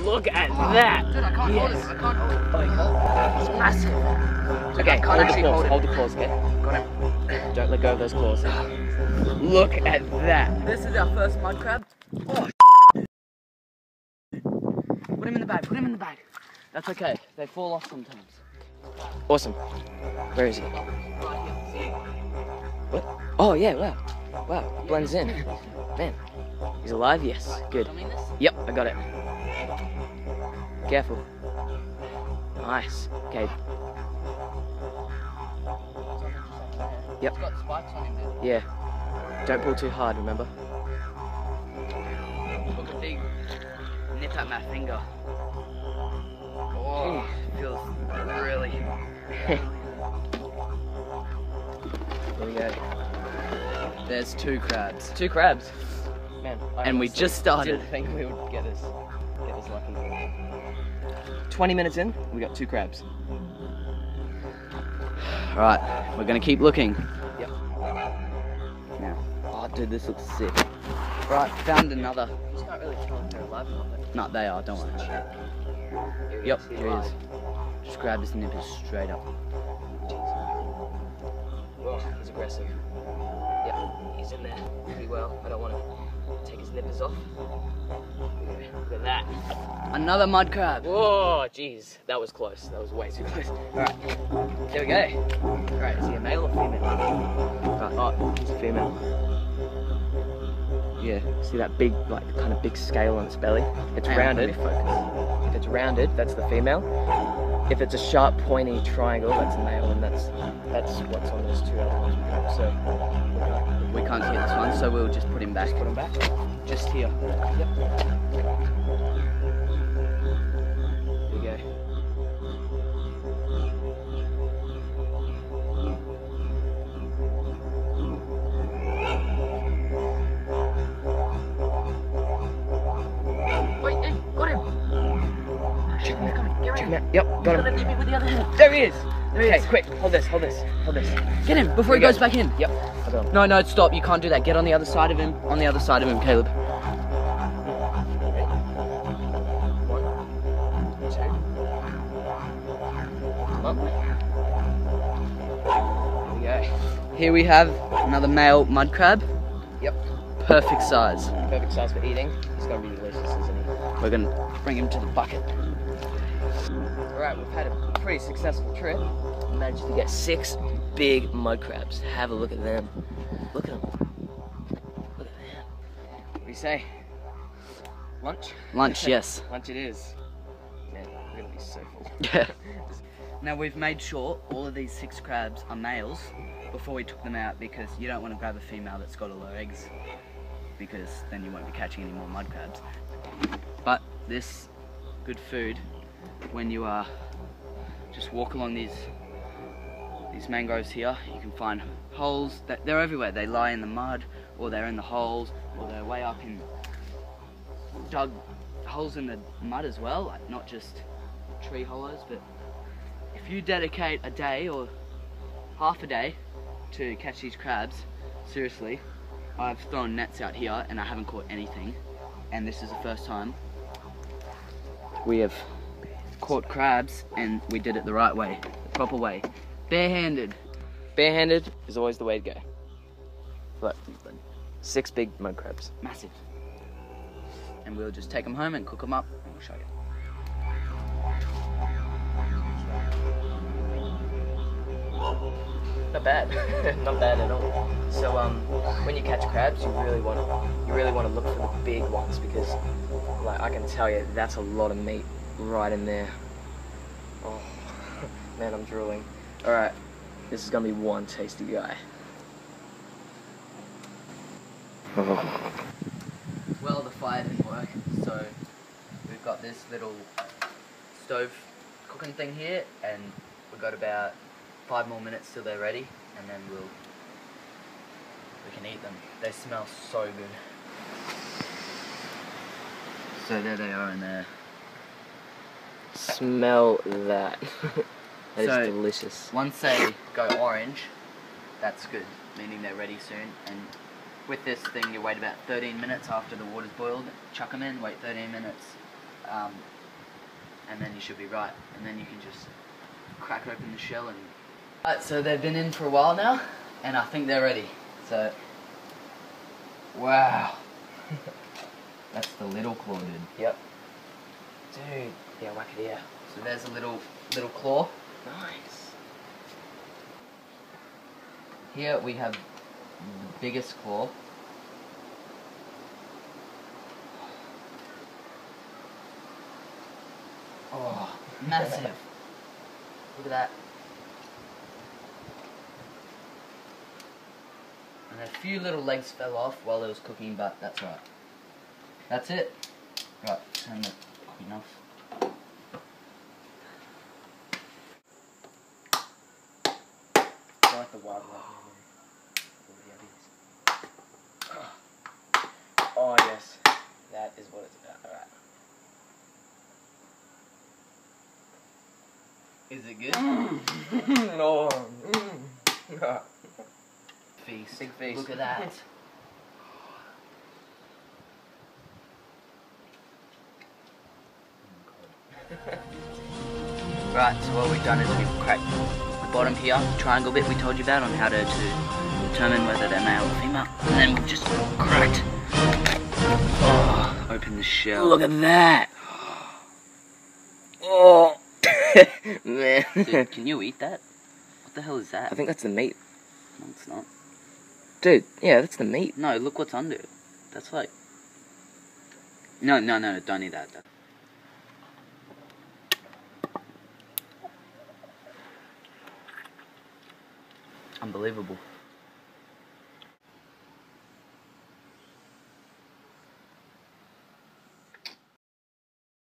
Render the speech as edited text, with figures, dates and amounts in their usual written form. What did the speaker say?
look at that. Dude, I can't hold it. I can't hold it. Oh, you can't? It's massive. Okay, can't actually hold the claws, okay? Got him. Don't let go of those claws. Look at that. This is our first mud crab. Oh, put him in the bag, put him in the bag. That's okay, they fall off sometimes. Awesome. Where is he? Right here, see? What? Oh, yeah, wow. Wow, blends in. Man, he's alive? Yes, good. Filming this? Yep, I got it. Careful. Nice. Okay. Yep. It's got spikes on him, dude. Yeah. Don't pull too hard, remember? Look at the nip at my finger. Oh, feels really. Here we go. There's 2 crabs. 2 crabs. Man, And we just started. didn't think we would get this lucky. 20 minutes in, we got 2 crabs. Right, we're gonna keep looking. Yep. Now, Oh, dude, this looks sick. right, found another. You can't really tell if they're alive or not. No, they are, don't worry. Yep, here he is. Just grab his nippers straight up. Oh, he's aggressive. Yep, he's in there pretty well. I don't want to take his nippers off. Look at that. Another mud crab. Whoa, jeez. That was close. That was way too close. Alright, there we go. Alright, is he a male or female? Right, oh, he's a female. Yeah, see that big, like, kind of big scale on its belly? It's And rounded. let me focus. If it's rounded, that's the female. If it's a sharp, pointy triangle, that's the male, and that's what's on those 2 other ones we got. So We can't see this one, so we'll just put him back. just put them back. Just here. Yep. There you go. Wait, hey, got him. Check him out. Get Check him ready. out. Yep, got him. Nip it with the other hand. There he is. There he Okay, is. quick. Hold this. Hold this. Hold this. Get him before he There you goes go. back in. Yep. I got him. No, no, stop. You can't do that. Get on the other side of him. On the other side of him, Caleb. 1, 2. Come on. There we go. Here we have another male mud crab. Yep. Perfect size. Perfect size for eating. He's gonna be delicious, isn't he? We're gonna bring him to the bucket. Alright, we've had a pretty successful trip. We managed to get 6 big mud crabs. Have a look at them. Look at them. Look at them. What do you say? Lunch? Lunch, yes. Lunch it is. Man, we're gonna be so full. Yeah. Now we've made sure all of these 6 crabs are males before we took them out, because you don't want to grab a female that's got all her eggs, because then you won't be catching any more mud crabs. But this good food, when you just walk along these mangroves here, you can find holes. They're everywhere. They lie in the mud, or they're in the holes, or they're way up in dug holes in the mud as well, like not just tree hollows. But if you dedicate a day or half a day to catch these crabs, seriously, I've thrown nets out here and I haven't caught anything, and this is the first time we have caught crabs, and we did it the right way, the proper way, barehanded. Barehanded is always the way to go. Look, 6 big mud crabs. Massive. And we'll just take them home and cook them up, and we'll show you. Not bad. Not bad at all. So when you catch crabs, you really want to look for the big ones, because like I can tell you that's a lot of meat right in there. Oh man, I'm drooling. All right, this is gonna be one tasty guy. Well, the fire didn't work, so we've got this little stove cooking thing here, and we've got about 5 more minutes till they're ready, and then we can eat them. They smell so good. So there they are in there. Smell that. That So- is delicious. Once they go orange, that's good, meaning they're ready soon. And with this thing, you wait about 13 minutes after the water's boiled, chuck them in, wait 13 minutes, and then you should be right. And then you can just crack open the shell and... Alright, so they've been in for a while now, and I think they're ready. So, wow. That's the little claw, dude. Yep. Dude. Yeah, whack it here. So there's a little claw. Nice. Here we have the biggest claw. Oh, massive. Look at that. And a few little legs fell off while it was cooking, but that's right. That's it. Right, turn the cooking off. I like the wildlife. Oh yes, that is what it's about. Alright. Is it good? No. Feast. Big feast. Look at that. Right, so what we've done is we've cracked the bottom here, the triangle bit we told you about on how to determine whether they're male or female. And then we've just cracked. Oh, open the shell. Look at that. Oh. Man. Dude, can you eat that? What the hell is that? I think that's the meat. No, it's not. Dude, yeah, that's the meat. No, look what's under it. That's like... No, don't eat that. Unbelievable.